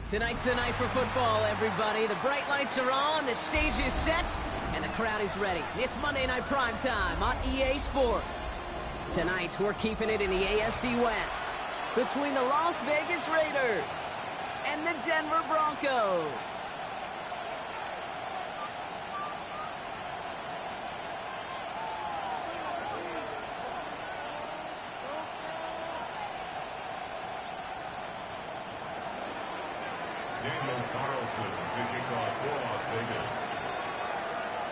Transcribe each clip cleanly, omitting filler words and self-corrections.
Tonight's the night for football, everybody. The bright lights are on, the stage is set, and the crowd is ready. It's Monday Night Prime Time on EA Sports. Tonight, we're keeping it in the AFC West between the Las Vegas Raiders and the Denver Broncos.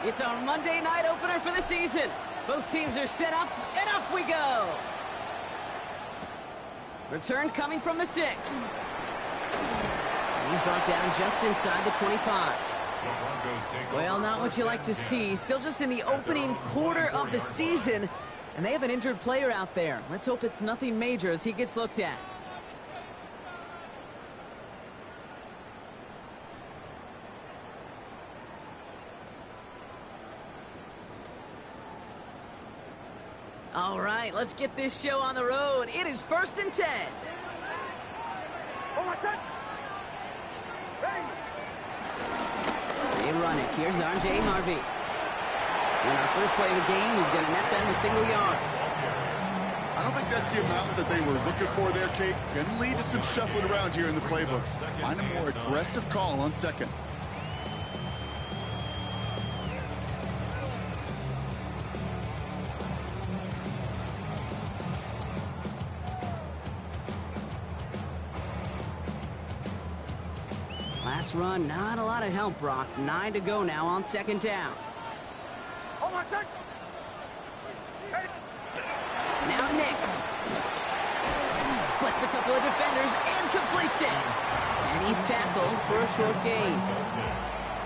It's our Monday night opener for the season. Both teams are set up, and off we go. Return coming from the 6. He's brought down just inside the 25. Well, not what you like to see. Still just in the opening quarter of the season, and they have an injured player out there. Let's hope it's nothing major as he gets looked at. All right, let's get this show on the road. It is 1st and 10. Oh, my son! Ready! They run it. Here's R.J. Harvey. And our first play of the game is going to net them a single yard. I don't think that's the amount that they were looking for there, Kate. Going to lead to some shuffling around here in the playbook. Find a more aggressive call on second. Last run, not a lot of help, Brock. 9 to go now on 2nd down. Oh, my son! Hey. Now Nix. Splits a couple of defenders and completes it. And he's tackled for a short gain.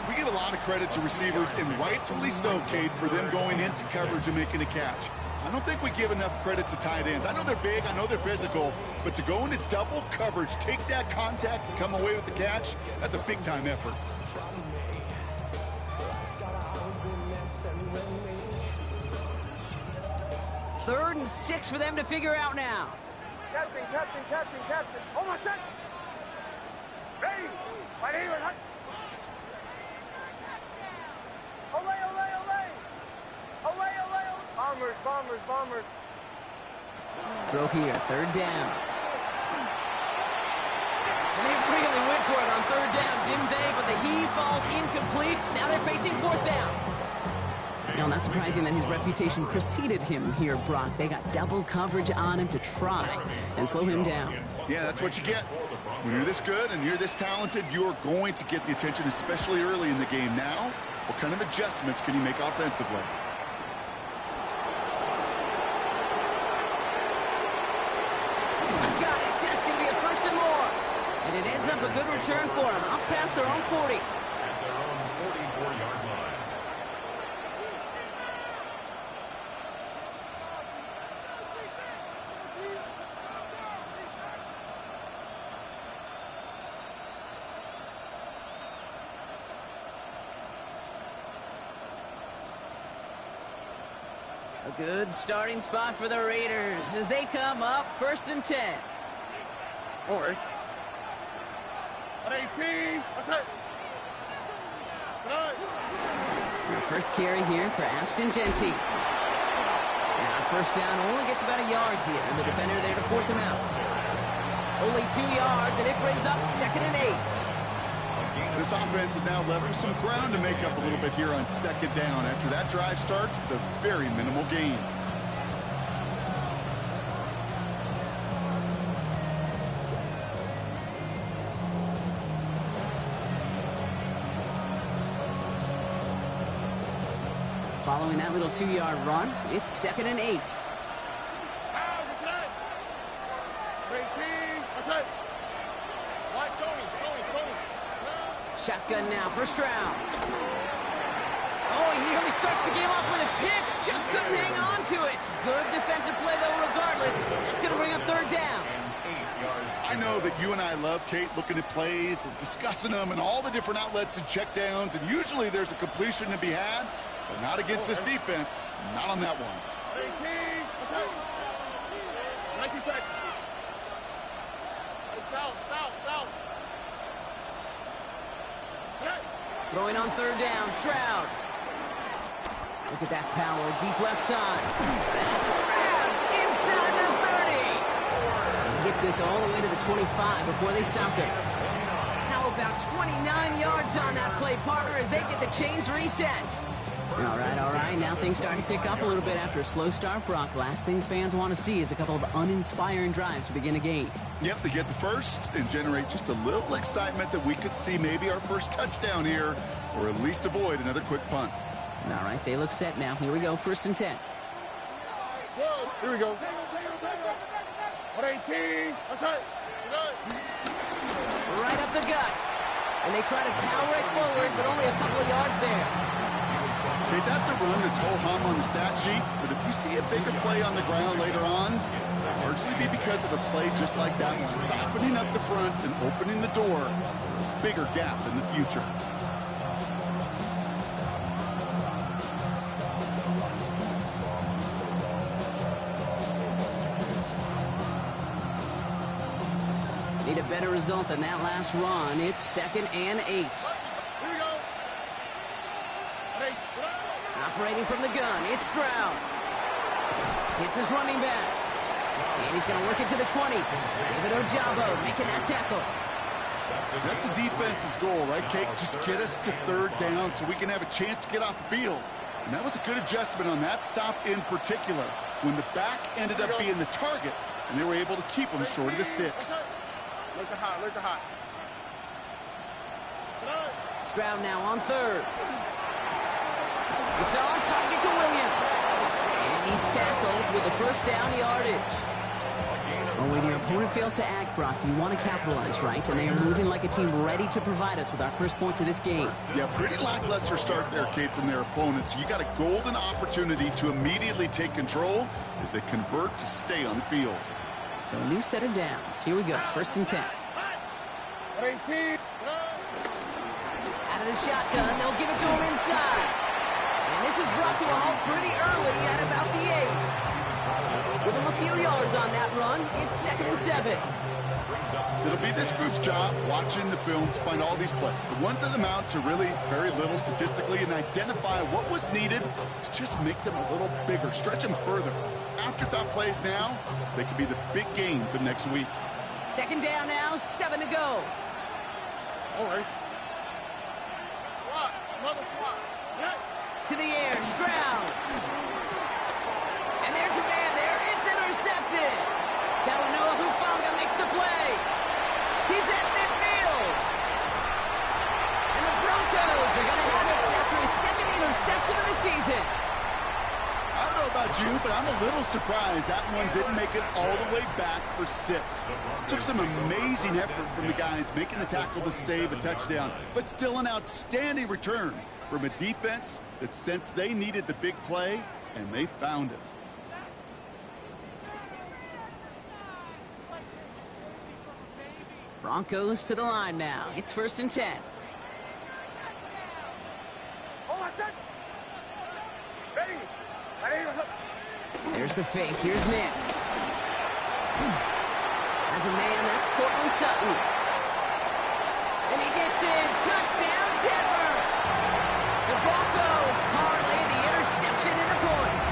We give a lot of credit to receivers, and rightfully so, Kate, for them going into coverage and making a catch. I don't think we give enough credit to tight ends. I know they're big, I know they're physical, but to go into double coverage, take that contact, and come away with the catch, that's a big-time effort. Third and 6 for them to figure out now. Captain! Oh, my son! Ready! Right here, right. Olay! Bombers! Throw here, 3rd down. And they really went for it on 3rd down, didn't they? But the heave falls incomplete. Now they're facing 4th down. Now, not surprising that his reputation preceded him here, Brock. They got double coverage on him to try and slow him down. Yeah, that's what you get. When you're this good and you're this talented, you're going to get the attention, especially early in the game. Now, what kind of adjustments can you make offensively? And it ends up a good return for them. Up past their own 40. At their own 44-yard line. A good starting spot for the Raiders as they come up 1st and 10. All right. 18. What's that? Their first carry here for Ashton Genty. And on 1st down, only gets about a yard here. And the defender there to force him out. Only 2 yards, and it brings up 2nd and 8. This offense is now left with some ground to make up a little bit here on 2nd down. After that drive starts with a very minimal gain. Following that little 2-yard run, it's 2nd and 8. Shotgun now, 1st round. Oh, he nearly starts the game off with a pick. Just couldn't hang on to it. Good defensive play, though, regardless. It's going to bring up 3rd down. I know that you and I love, Kate, looking at plays and discussing them and all the different outlets and checkdowns, and usually there's a completion to be had, but not against this defense. Not on that one. 19 seconds. South. Throwing on third down, Stroud. Look at that power, deep left side. That's grabbed inside the 30. He gets this all the way to the 25 before they stop him. How about 29 yards on that play, partner, as they get the chains reset. All right. Now things start to pick up a little bit after a slow start, Brock. Last things fans want to see is a couple of uninspiring drives to begin a game. Yep, they get the first and generate just a little excitement that we could see maybe our first touchdown here, or at least avoid another quick punt. All right, they look set now. Here we go, 1st and 10. Here we go. 118. That's it. Right up the gut. And they try to power it forward, but only a couple of yards there. Okay, that's a run that's ho-hum on the stat sheet, but if you see a bigger play on the ground later on, it'll largely be because of a play just like that one, softening up the front and opening the door for a bigger gap in the future. Need a better result than that last run. It's 2nd and 8. Here we go. Operating from the gun, it's Stroud. Hits his running back. And he's going to work it to the 20. David Ojabo making that tackle. That's a defense's goal, right, Kate? Just get us to 3rd down so we can have a chance to get off the field. And that was a good adjustment on that stop in particular, when the back ended up being the target, and they were able to keep him short of the sticks. Look hot, look hot. Stroud now on 3rd. It's on target to Williams. And he's tackled with a 1st down yardage. Well, when your opponent fails to act, Brock, you want to capitalize, right? And they are moving like a team ready to provide us with our first points of this game. Yeah, pretty lackluster start there, Kate, from their opponents. You got a golden opportunity to immediately take control as they convert to stay on the field. So a new set of downs. Here we go, 1st and 10. 118. Out of the shotgun, they'll give it to him inside. And this is brought to a halt pretty early at about the 8. Give him a few yards on that run. It's 2nd and 7. It'll be this group's job watching the film to find all these plays. The ones that amount to really very little statistically, and identify what was needed to just make them a little bigger, stretch them further. Afterthought plays now, they could be the big gains of next week. 2nd down now, 7 to go. All right. Swat. Another swat. Yeah. To the air, Stroud. And there's a man there. It's intercepted. Talanoa Hufanga makes the play. He's at midfield. And the Broncos are going to have it after his 2nd interception of the season. I don't know about you, but I'm a little surprised that one didn't make it all the way back for 6. Took some amazing effort from the guys making the tackle to save a touchdown, but still an outstanding return from a defense that sensed they needed the big play, and they found it. Broncos to the line now. It's 1st and 10. Oh, I said. Ready. There's the fake. Here's Nix. As a man, that's Cortland Sutton. And he gets in. Touchdown, Denver. The Broncos parlay the interception into points.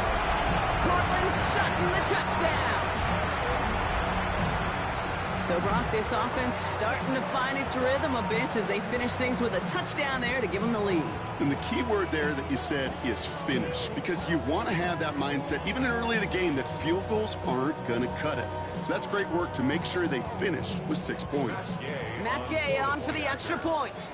Cortland Sutton, the touchdown. So, Brock, this offense starting to find its rhythm a bit as they finish things with a touchdown there to give them the lead. And the key word there that you said is finish, because you want to have that mindset, even early in the game, that field goals aren't going to cut it. So that's great work to make sure they finish with 6 points. Matt Gay on for the extra point.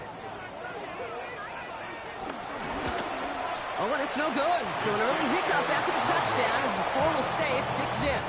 Oh, and it's no good. So an early hiccup after the touchdown as the score will stay at 6-zip.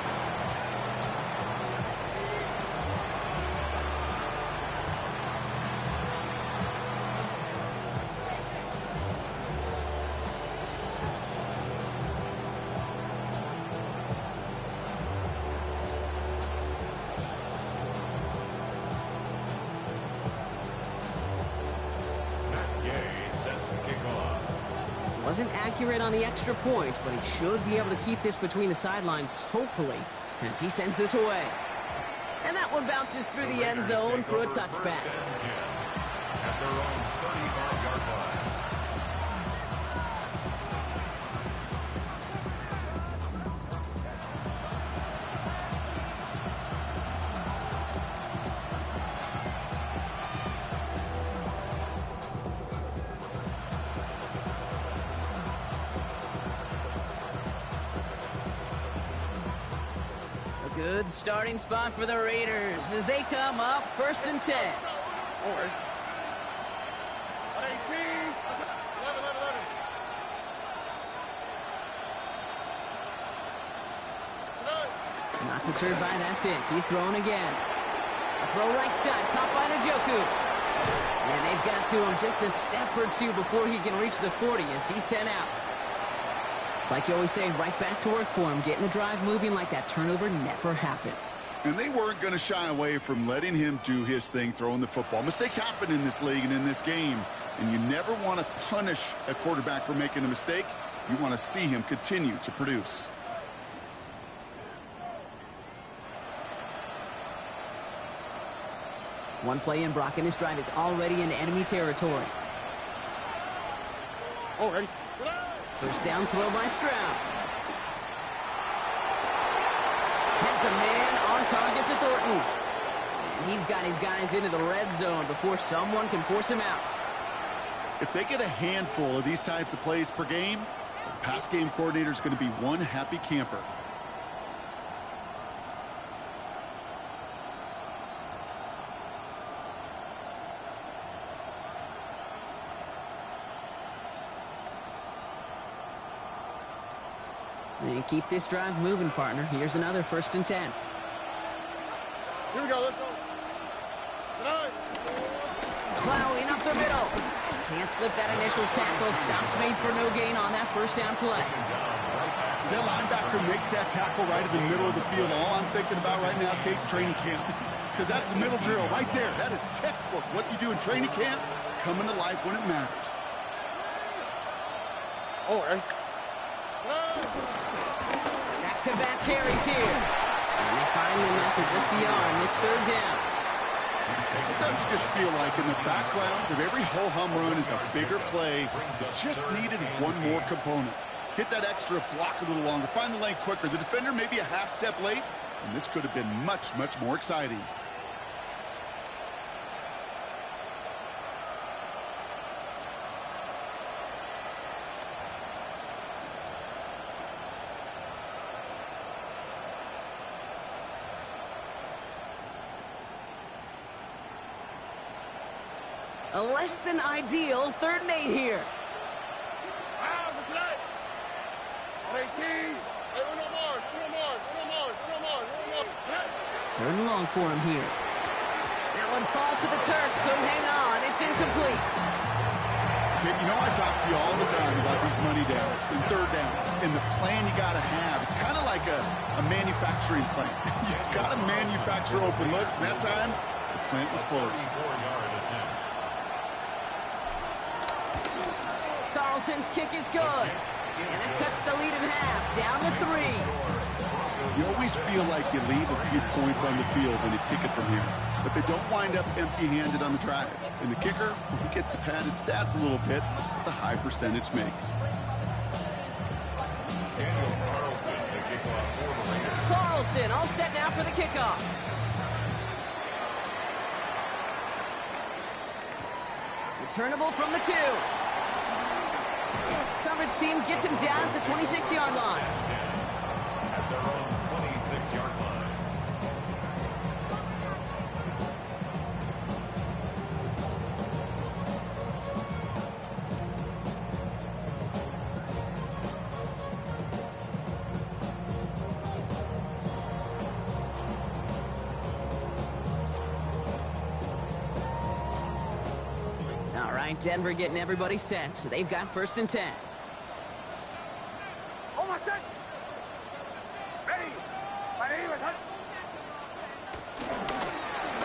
Wasn't accurate on the extra point, but he should be able to keep this between the sidelines, hopefully, as he sends this away. And that one bounces through the end zone for a touchback. At their own 30-yard line. good starting spot for the Raiders as they come up 1st and 10. All right. 118. 11. Not deterred by that pick. He's throwing again. A throw right side, caught by Njoku. And they've got to him just a step or two before he can reach the 40 as he's sent out. It's like you always say, right back to work for him. Getting the drive moving like that turnover never happened. And they weren't going to shy away from letting him do his thing, throwing the football. Mistakes happen in this league and in this game. And you never want to punish a quarterback for making a mistake. You want to see him continue to produce. One play in, Brock, and this drive is already in enemy territory. All right. First down throw by Stroud. Has a man on target to Thornton. And he's got his guys into the red zone before someone can force him out. If they get a handful of these types of plays per game, the pass game coordinator is going to be one happy camper. And keep this drive moving, partner. Here's another 1st and 10. Here we go. Let's go. Plowing up the middle. Can't slip that initial tackle. Stops made for no gain on that first down play. That linebacker makes that tackle right in the middle of the field. All I'm thinking about right now, Kate's training camp. Because that's the middle drill right there. That is textbook. What you do in training camp, coming to life when it matters. All right. Back-to-back carries here. And they find them after just a yard. It's 3rd down. Sometimes you just feel like in the background of every ho-hum run is a bigger play. Just needed one more component. Hit that extra block a little longer. Find the lane quicker. The defender may be a half step late, and this could have been much, much more exciting. A less than ideal 3rd and 8 here. 3rd and long for him here. That one falls to the turf. Couldn't hang on. It's incomplete. Kid, you know I talk to you all the time about these money downs and 3rd downs and the plan you got to have. It's kind of like a manufacturing plant. You've got to manufacture open looks, and that time the plant was closed. Carlson's kick is good. And it cuts the lead in half. Down to 3. You always feel like you leave a few points on the field when you kick it from here. But they don't wind up empty-handed on the drive. And the kicker, he gets to pad his stats a little bit with a high percentage make. Carlson all set now for the kickoff. Returnable from the 2. Coverage team gets him down at the 26-yard line. At their own 26-yard line. All right, Denver getting everybody set. So they've got 1st and 10.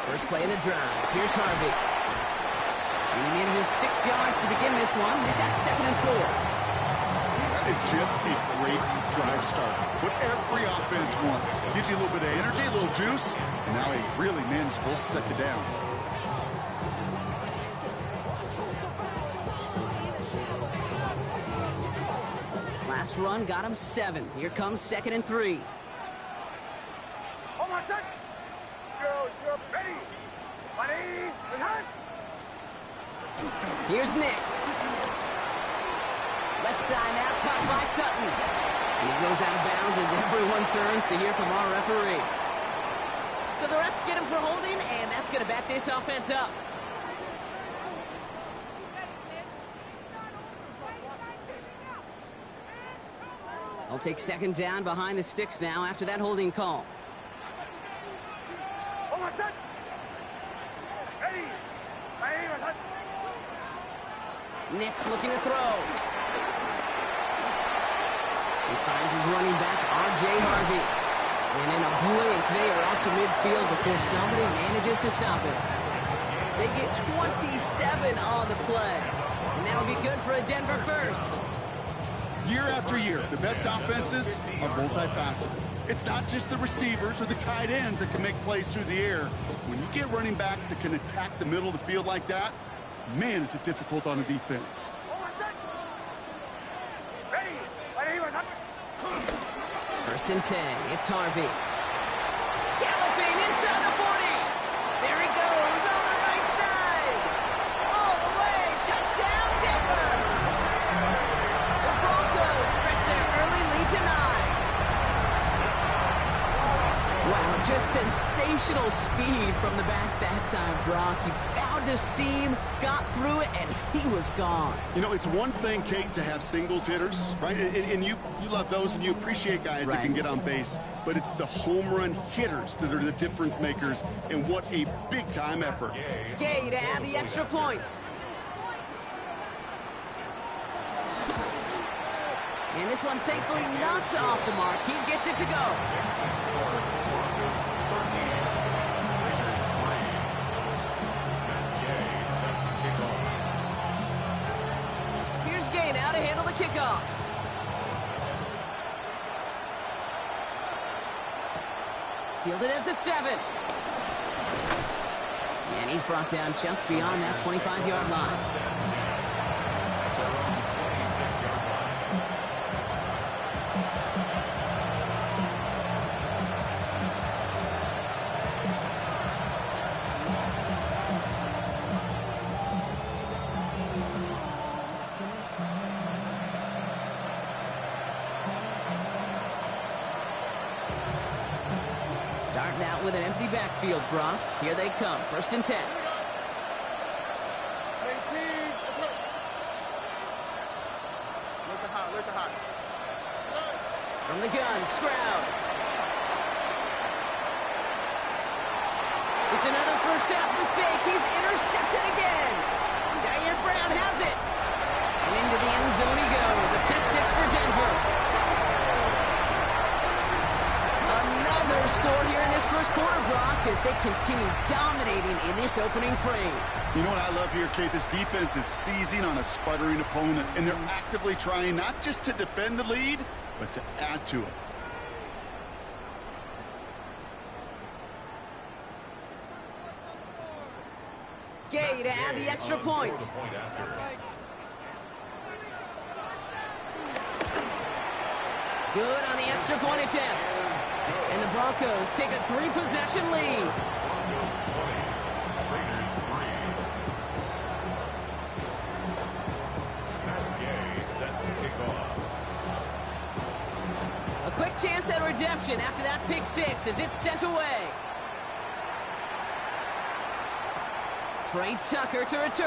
First play of the drive. Here's Harvey. And he manages 6 yards to begin this one. They've got 2nd and 4. That is just a great drive start. What every offense wants. Gives you a little bit of energy, a little juice, and now a really manageable 2nd down. Last run got him 7. Here comes 2nd and 3. Here's Nix. Left side now, caught by Sutton. And he goes out of bounds as everyone turns to hear from our referee. So the refs get him for holding, and that's going to back this offense up. They'll take second down behind the sticks now after that holding call. Nick's looking to throw. He finds his running back, R.J. Harvey. And in a blink, they are out to midfield before somebody manages to stop it. They get 27 on the play. And that'll be good for a Denver first. Year after year, the best offenses are multifaceted. It's not just the receivers or the tight ends that can make plays through the air. When you get running backs that can attack the middle of the field like that, man, is it difficult on a defense. First and 10, it's Harvey. Galloping inside the 40. There he goes on the right side. All the way, touchdown Denver. The Broncos stretch their early lead to 9. Wow, just sensational speed from the back that time, Brock. He found a seam, got through it, and he was gone. You know, it's one thing, Kate, to have singles hitters, right? And you love those, and you appreciate guys that can get on base. But it's the home run hitters that are the difference makers, and what a big-time effort. Gay to add the extra point. And this one, thankfully, not off the mark. He gets it to go. Gay now to handle the kickoff. Fielded at the 7. And he's brought down just beyond that 25-yard line. Starting out with an empty backfield, Brock. Here they come. First and 10. From the gun, Stroud. It's another first half mistake. He's intercepted again. Jair Brown has it. And into the end zone he goes. A pick 6 for Denver. Another score here in this first quarter, Brock, as they continue dominating in this opening frame. You know what I love here, Kate? This defense is seizing on a sputtering opponent, and they're actively trying not just to defend the lead, but to add to it. Gay to add the extra point. Good on the extra point attempt. And the Broncos take a 3-possession lead. A quick chance at redemption after that pick 6 as it's sent away. Trey Tucker to return.